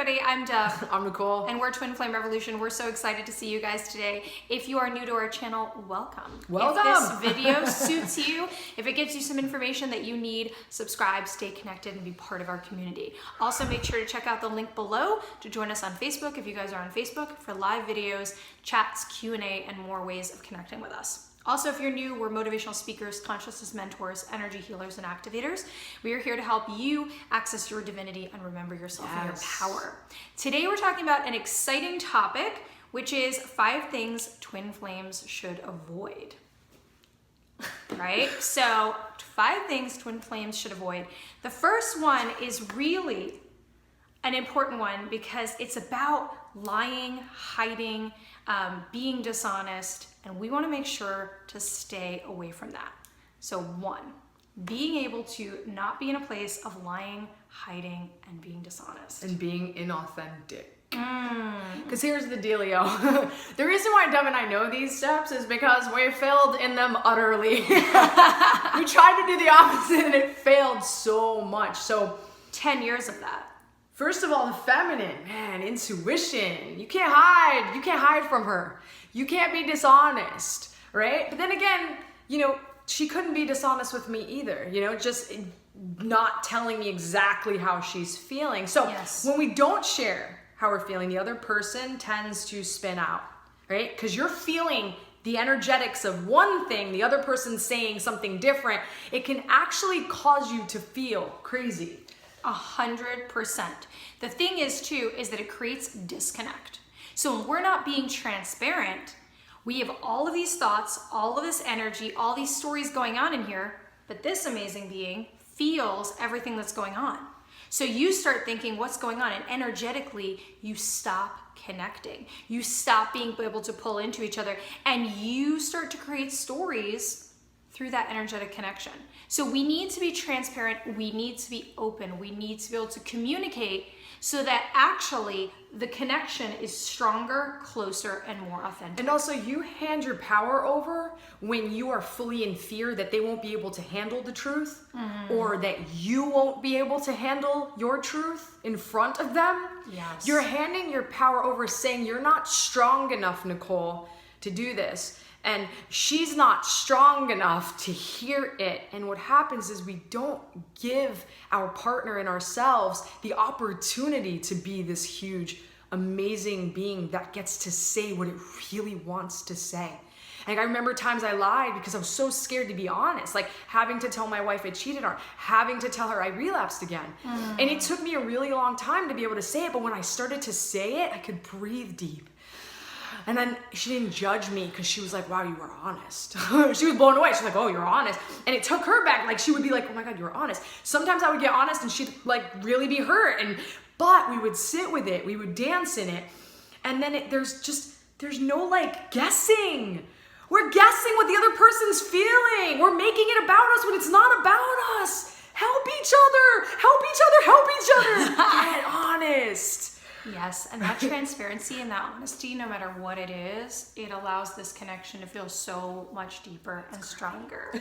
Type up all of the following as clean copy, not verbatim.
everybody, I'm Dove. I'm Nicole. And we're Twin Flame Revolution. We're so excited to see you guys today. If you are new to our channel, welcome. Welcome. If this video suits you, if it gives you some information that you need, subscribe, stay connected, and be part of our community. Also, make sure to check out the link below to join us on Facebook, if you guys are on Facebook, for live videos, chats, Q&A, and more ways of connecting with us. Also, if you're new, we're motivational speakers, consciousness mentors, energy healers, and activators. We are here to help you access your divinity and remember yourself and your power. Today, we're talking about an exciting topic, which is 5 things twin flames should avoid. Right? So, 5 things twin flames should avoid. The first one is really an important one because it's about lying, hiding, being dishonest, and we want to make sure to stay away from that. So 1, being able to not be in a place of lying, hiding, and being dishonest. And being inauthentic. Because here's the dealio. The reason why Dove and I know these steps is because we failed in them utterly. We tried to do the opposite and it failed so much. So 10 years of that. First of all, the feminine, man, intuition. You can't hide from her. You can't be dishonest, right? But then again, she couldn't be dishonest with me either, just not telling me exactly how she's feeling. So when we don't share how we're feeling, the other person tends to spin out, right? Because you're feeling the energetics of one thing, the other person's saying something different. It can actually cause you to feel crazy. 100%. The thing is too, is that it creates disconnect. So when we're not being transparent, we have all of these thoughts, all of this energy, all these stories going on in here, but this amazing being feels everything that's going on. So you start thinking what's going on, and energetically you stop connecting. You stop being able to pull into each other, and you start to create stories through that energetic connection. So we need to be transparent, we need to be open, we need to be able to communicate so that actually the connection is stronger, closer, and more authentic. And also, you hand your power over when you are fully in fear that they won't be able to handle the truth, or that you won't be able to handle your truth in front of them. Yes. You're handing your power over, saying you're not strong enough, Nicole, to do this. And she's not strong enough to hear it. And what happens is we don't give our partner and ourselves the opportunity to be this huge, amazing being that gets to say what it really wants to say. And I remember times I lied because I was so scared to be honest, like having to tell my wife I cheated on her, having to tell her I relapsed again. And it took me a really long time to be able to say it, but when I started to say it, I could breathe deep. And then she didn't judge me because she was like, wow, you were honest. She was blown away. She's like, oh, you're honest. And it took her back. Like, she would be like, oh my God, you're honest. Sometimes I would get honest and she'd like really be hurt. But we would sit with it. We would dance in it. And then there's no like guessing. We're guessing what the other person's feeling. We're making it about us when it's not about us. Help each other. Help each other. Help each other. Get honest. Yes, and that transparency and that honesty, no matter what it is, it allows this connection to feel so much deeper and stronger.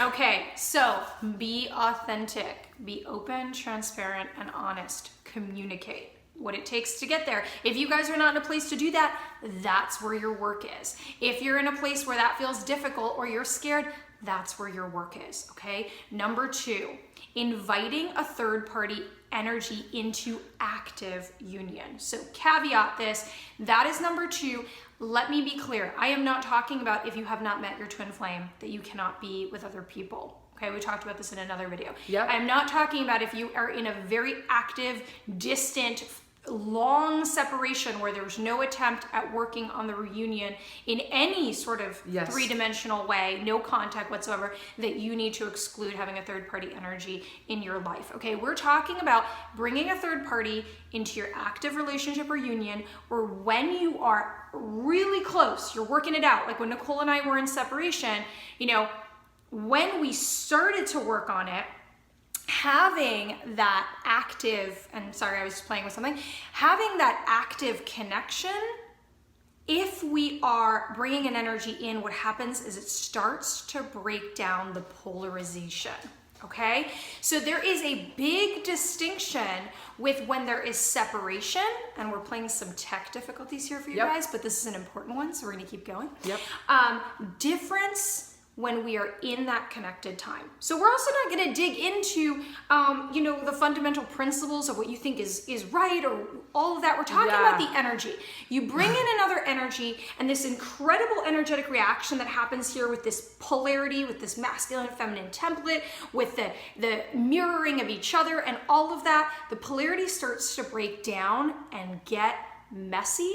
Okay, so be authentic, be open, transparent, and honest. Communicate what it takes to get there. If you guys are not in a place to do that, that's where your work is. If you're in a place where that feels difficult or you're scared, that's where your work is, okay? Number 2, inviting a third party energy into active union. So caveat this, that is number 2. Let me be clear. I am not talking about if you have not met your twin flame that you cannot be with other people. Okay, we talked about this in another video. Yep. I'm not talking about if you are in a very active, distant, long separation where there's no attempt at working on the reunion in any sort of three-dimensional way, no contact whatsoever, that you need to exclude having a third-party energy in your life. Okay, we're talking about bringing a third party into your active relationship or union, or when you are really close, you're working it out, like when Nicole and I were in separation, when we started to work on it, having that active, and sorry, I was playing with something, having that active connection, if we are bringing an energy in, what happens is it starts to break down the polarization. okay? So there is a big distinction with when there is separation, and we're playing some tech difficulties here for you guys, but this is an important one, so we're gonna keep going. Difference when we are in that connected time. So we're also not going to dig into, the fundamental principles of what you think is right or all of that. We're talking about the energy. You bring in another energy, and this incredible energetic reaction that happens here with this polarity, with this masculine and feminine template, with the mirroring of each other and all of that, the polarity starts to break down and get messy,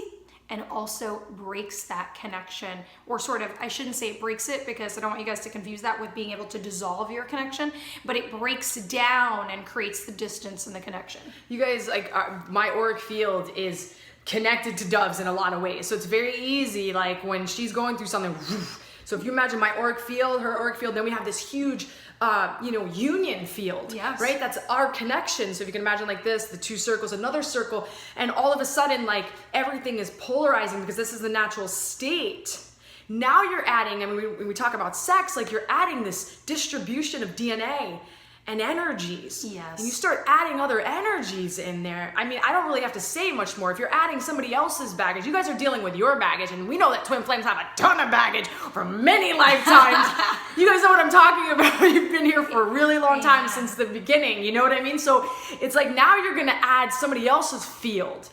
and also breaks that connection, or sort of, I shouldn't say it breaks it, because I don't want you guys to confuse that with being able to dissolve your connection, but it breaks down and creates the distance in the connection. You guys, like, my auric field is connected to Dove's in a lot of ways. So it's very easy, like when she's going through something, so if you imagine my auric field, her auric field, then we have this huge union field, right? That's our connection. So if you can imagine like this, the two circles, another circle, and all of a sudden, like, everything is polarizing because this is the natural state. Now you're adding, and when we talk about sex, like, you're adding this distribution of DNA and energies. Yes. And you start adding other energies in there. I mean, I don't really have to say much more. If you're adding somebody else's baggage, you guys are dealing with your baggage, and we know that twin flames have a ton of baggage from many lifetimes. You guys know what I'm talking about. You've been here for a really long time, since the beginning. You know what I mean? So it's like now you're going to add somebody else's field.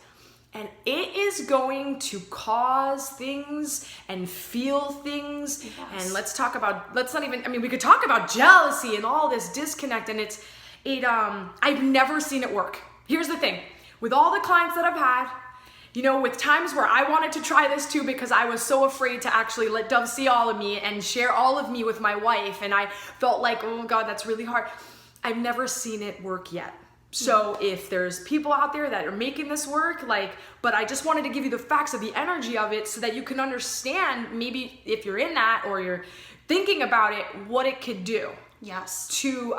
And it is going to cause things and feel things. And we could talk about jealousy and all this disconnect. And I've never seen it work. Here's the thing. With all the clients that I've had, with times where I wanted to try this too, because I was so afraid to actually let Dove see all of me and share all of me with my wife. And I felt like, oh God, that's really hard. I've never seen it work yet. So if there's people out there that are making this work, but I just wanted to give you the facts of the energy of it so that you can understand, maybe if you're in that or you're thinking about it, what it could do. Yes. To,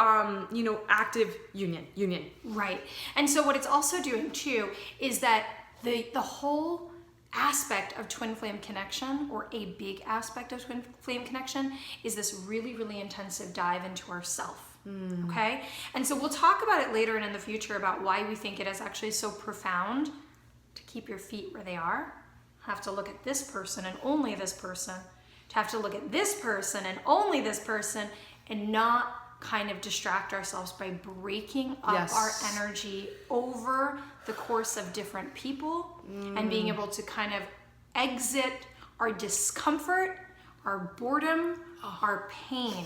active union. Right. And so what it's also doing too is that the whole aspect of twin flame connection, or a big aspect of twin flame connection, is this really, really intensive dive into ourself. Okay? And so we'll talk about it later and in the future about why we think it is actually so profound to keep your feet where they are, have to look at this person and only this person, to have to look at this person and only this person, and not kind of distract ourselves by breaking up our energy over the course of different people, and being able to kind of exit our discomfort, our boredom, our pain,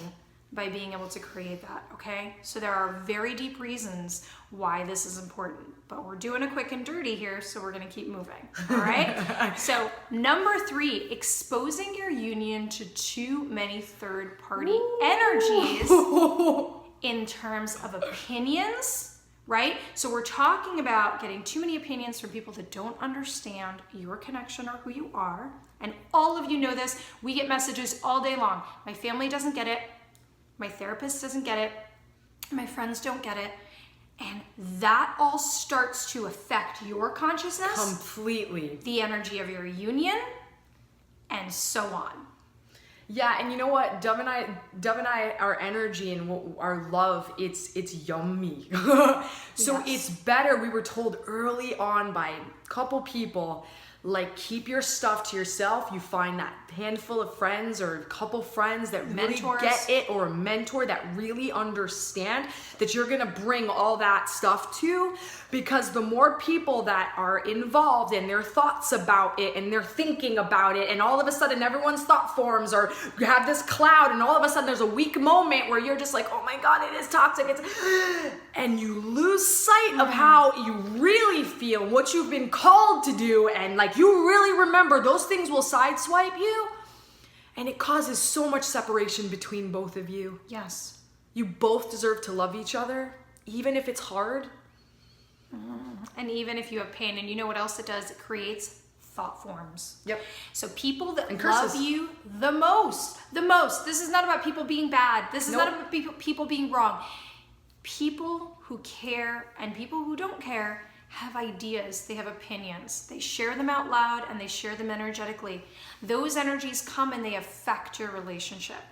by being able to create that, okay? So there are very deep reasons why this is important, but we're doing a quick and dirty here, so we're gonna keep moving, all right? So number 3, exposing your union to too many third-party energies in terms of opinions, right? So we're talking about getting too many opinions from people that don't understand your connection or who you are, and all of you know this. We get messages all day long. My family doesn't get it. My therapist doesn't get it. My friends don't get it. And that all starts to affect your consciousness. Completely. The energy of your union, and so on. Yeah, and you know what? Dove and I, our energy and our love, it's yummy. So it's better. We were told early on by a couple people, like, keep your stuff to yourself. You find that handful of friends or a couple friends that really get it, or a mentor that really understand that you're gonna bring all that stuff to, because the more people that are involved in their thoughts about it and they're thinking about it, and all of a sudden everyone's thought forms, or you have this cloud and all of a sudden there's a weak moment where you're just like, oh my God, it is toxic, and you lose sight of how you really feel, what you've been called to do, and like you really remember, those things will sideswipe you, and it causes so much separation between both of you. Yes. You both deserve to love each other, even if it's hard. And even if you have pain. And you know what else it does? It creates thought forms. Yep. So people that love you the most, this is not about people being bad. This is not about people being wrong. People who care and people who don't care have ideas, they have opinions, they share them out loud and they share them energetically. Those energies come and they affect your relationship.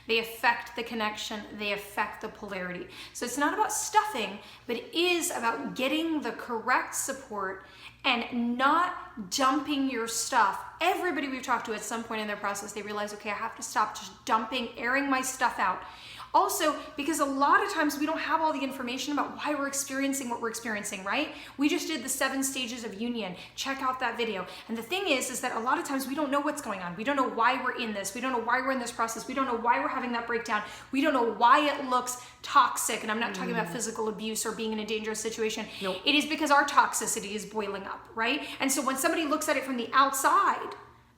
They affect the connection, they affect the polarity. So it's not about stuffing, but it is about getting the correct support and not dumping your stuff. Everybody we've talked to at some point in their process, they realize, okay, I have to stop just dumping, airing my stuff out. Also, because a lot of times we don't have all the information about why we're experiencing what we're experiencing, right? We just did the 7 stages of union. Check out that video. And the thing is that a lot of times we don't know what's going on. We don't know why we're in this. We don't know why we're in this process. We don't know why we're having that breakdown. We don't know why it looks toxic. And I'm not talking about physical abuse or being in a dangerous situation. Nope. It is because our toxicity is boiling up, right? And so when somebody looks at it from the outside,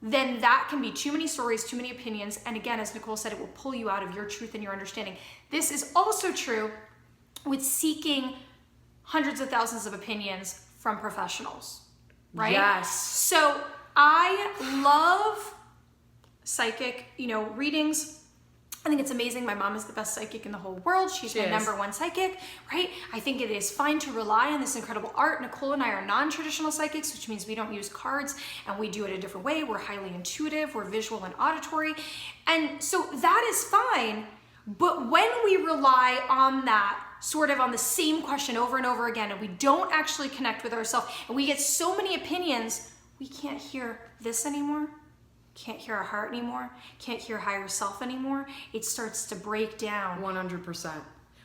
then that can be too many stories, too many opinions. And again, as Nicole said, it will pull you out of your truth and your understanding. This is also true with seeking hundreds of thousands of opinions from professionals, right? Yes. So I love psychic, readings. I think it's amazing. My mom is the best psychic in the whole world. She's my number one psychic, right? I think it is fine to rely on this incredible art. Nicole and I are non-traditional psychics, which means we don't use cards and we do it a different way. We're highly intuitive, we're visual and auditory. And so that is fine. But when we rely on that, sort of on the same question over and over again, and we don't actually connect with ourselves, and we get so many opinions, we can't hear this anymore. Can't hear our heart anymore, can't hear higher self anymore. It starts to break down. 100%.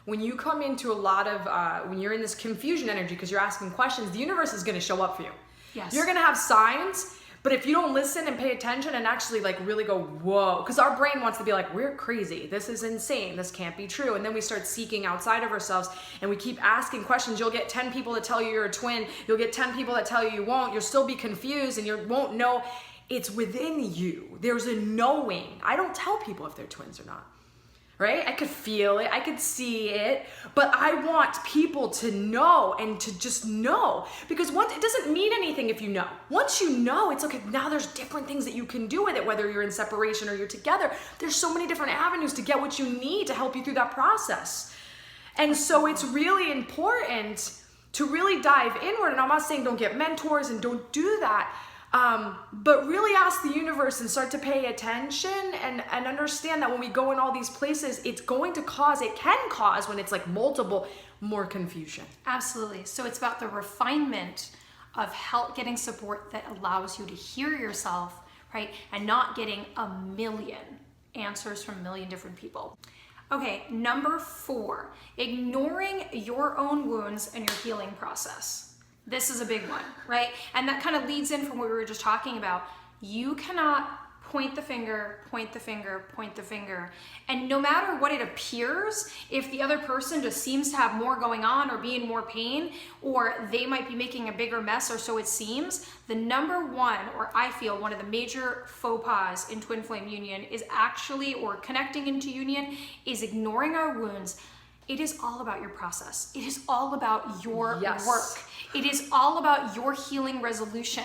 When you come into a lot of, when you're in this confusion energy because you're asking questions, the universe is going to show up for you. Yes. You're going to have signs, but if you don't listen and pay attention and actually really go, whoa, because our brain wants to be like, we're crazy. This is insane. This can't be true. And then we start seeking outside of ourselves and we keep asking questions. You'll get 10 people that tell you you're a twin. You'll get 10 people that tell you won't. You'll still be confused and you won't know. It's within you. There's a knowing. I don't tell people if they're twins or not, right? I could feel it, I could see it, but I want people to know and to just know, because once it doesn't mean anything if you know. Once you know, it's okay. Now there's different things that you can do with it, whether you're in separation or you're together. There's so many different avenues to get what you need to help you through that process. And so it's really important to really dive inward. And I'm not saying don't get mentors and don't do that. But really ask the universe and start to pay attention and understand that when we go in all these places, it can cause when it's multiple, more confusion. Absolutely. So it's about the refinement of getting support that allows you to hear yourself, right? And not getting a million answers from a million different people. Okay, number 4, ignoring your own wounds and your healing process. This is a big one, right? And that kind of leads in from what we were just talking about. You cannot point the finger, and no matter what it appears, if the other person just seems to have more going on or be in more pain, or they might be making a bigger mess, or so it seems, the number one, or I feel one of the major faux pas in twin flame union is actually, or connecting into union, is ignoring our wounds. It is all about your process. It is all about your work. It is all about your healing resolution,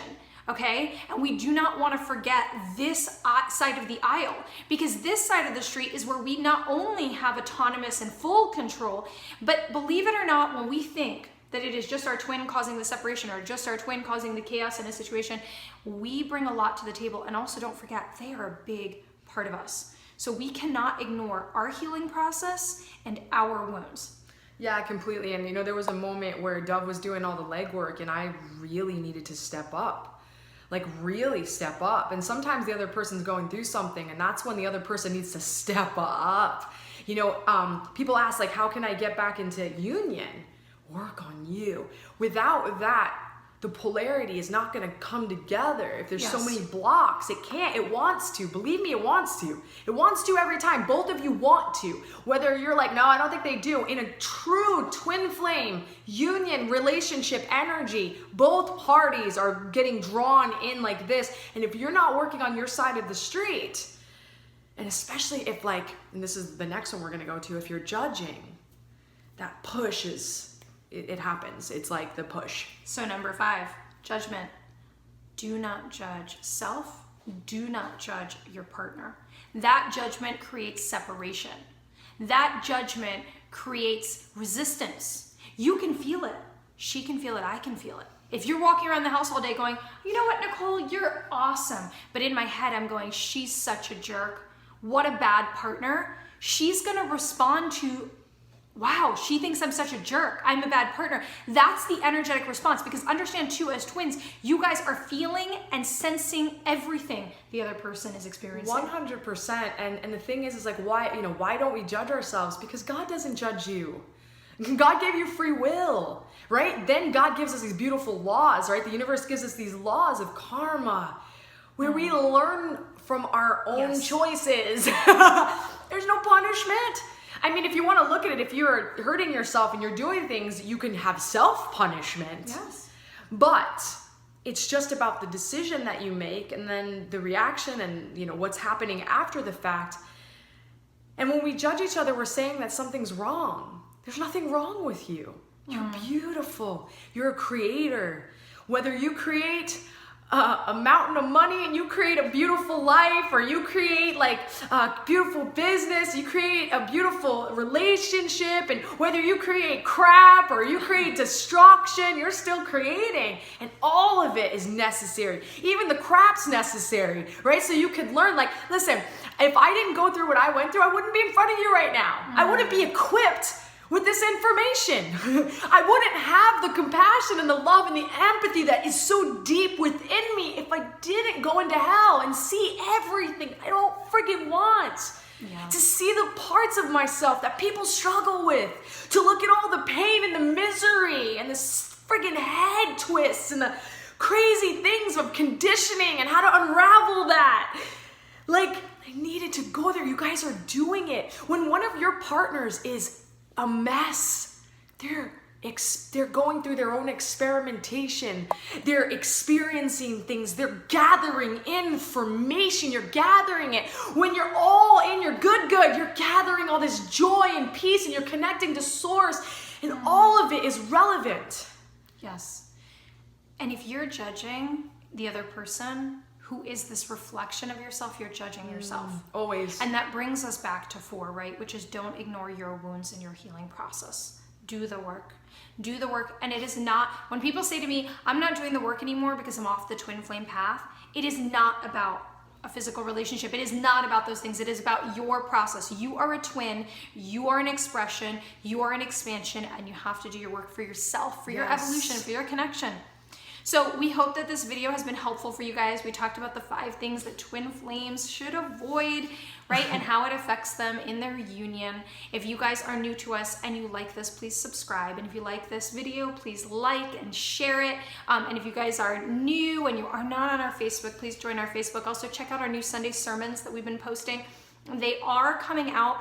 okay? And we do not want to forget this side of the aisle, because this side of the street is where we not only have autonomous and full control, but believe it or not, when we think that it is just our twin causing the separation or just our twin causing the chaos in a situation, we bring a lot to the table. And also don't forget, they are a big part of us. So we cannot ignore our healing process and our wounds. Yeah, completely. And there was a moment where Dove was doing all the legwork and I really needed to step up. Really step up. And sometimes the other person's going through something and that's when the other person needs to step up. People ask how can I get back into union? Work on you. Without that, the polarity is not going to come together. If there's so many blocks, it can't. It wants to. Believe me, it wants to. It wants to every time. Both of you want to. Whether you're no, I don't think they do. In a true twin flame union relationship energy, both parties are getting drawn in like this. And if you're not working on your side of the street, and especially if and this is the next one we're going to go to, if you're judging, that push is... It happens. It's the push. So number 5, judgment. Do not judge self. Do not judge your partner. That judgment creates separation. That judgment creates resistance. You can feel it. She can feel it. I can feel it. If you're walking around the house all day going, you know what, Nicole, you're awesome. But in my head, I'm going, she's such a jerk. what a bad partner, she's gonna respond to, wow, she thinks I'm such a jerk, I'm a bad partner. That's the energetic response, because understand too, as twins, you guys are feeling and sensing everything the other person is experiencing. 100%. And the thing is like, why don't we judge ourselves? Because God doesn't judge you. God gave you free will, right? Then God gives us these beautiful laws, right? The universe gives us these laws of karma where we learn from our own choices. There's no punishment. I mean, if you want to look at it, if you're hurting yourself and you're doing things, you can have self-punishment. Yes. But it's just about the decision that you make and then the reaction and, what's happening after the fact. And when we judge each other, we're saying that something's wrong. There's nothing wrong with you. You're beautiful. You're a creator. Whether you create a mountain of money and you create a beautiful life, or you create like a beautiful business, you create a beautiful relationship, and whether you create crap or you create destruction, you're still creating, and all of it is necessary. Even the crap's necessary, right? So you could learn, like, listen, if I didn't go through what I went through, I wouldn't be in front of you right now. I wouldn't be equipped with this information. I wouldn't have the compassion and the love and the empathy that is so deep within me if I didn't go into hell and see everything I don't friggin' want. Yeah. To see the parts of myself that people struggle with, to look at all the pain and the misery and the friggin' head twists and the crazy things of conditioning and how to unravel that. Like, I needed to go there. You guys are doing it. When one of your partners is a mess, they're going through their own experimentation, they're experiencing things, they're gathering information, you're gathering it. When you're all in your good, you're gathering all this joy and peace, and you're connecting to source, and all of it is relevant. Yes. And if you're judging the other person, who is this reflection of yourself, you're judging yourself. Always. And that brings us back to 4, right? Which is, don't ignore your wounds in your healing process. Do the work. Do the work. And it is not, when people say to me, I'm not doing the work anymore because I'm off the twin flame path, it is not about a physical relationship. It is not about those things. It is about your process. You are a twin. You are an expression. You are an expansion. And you have to do your work for yourself, for your evolution, for your connection. So we hope that this video has been helpful for you guys. We talked about the 5 things that twin flames should avoid, right? And how it affects them in their union. If you guys are new to us and you like this, please subscribe. And if you like this video, please like and share it. And if you guys are new and you are not on our Facebook, please join our Facebook. Also check out our new Sunday sermons that we've been posting. They are coming out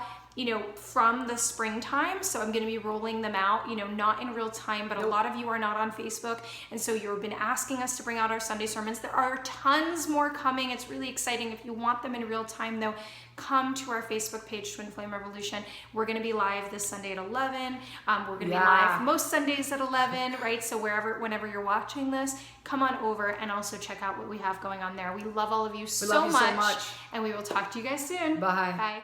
from the springtime. So I'm going to be rolling them out, not in real time, but a lot of you are not on Facebook. And so you've been asking us to bring out our Sunday sermons. There are tons more coming. It's really exciting. If you want them in real time though, come to our Facebook page, Twin Flame Revolution. We're going to be live this Sunday at 11. We're going to be live most Sundays at 11, right? So whenever you're watching this, come on over and also check out what we have going on there. We love all of you so much. And we will talk to you guys soon. Bye. Bye.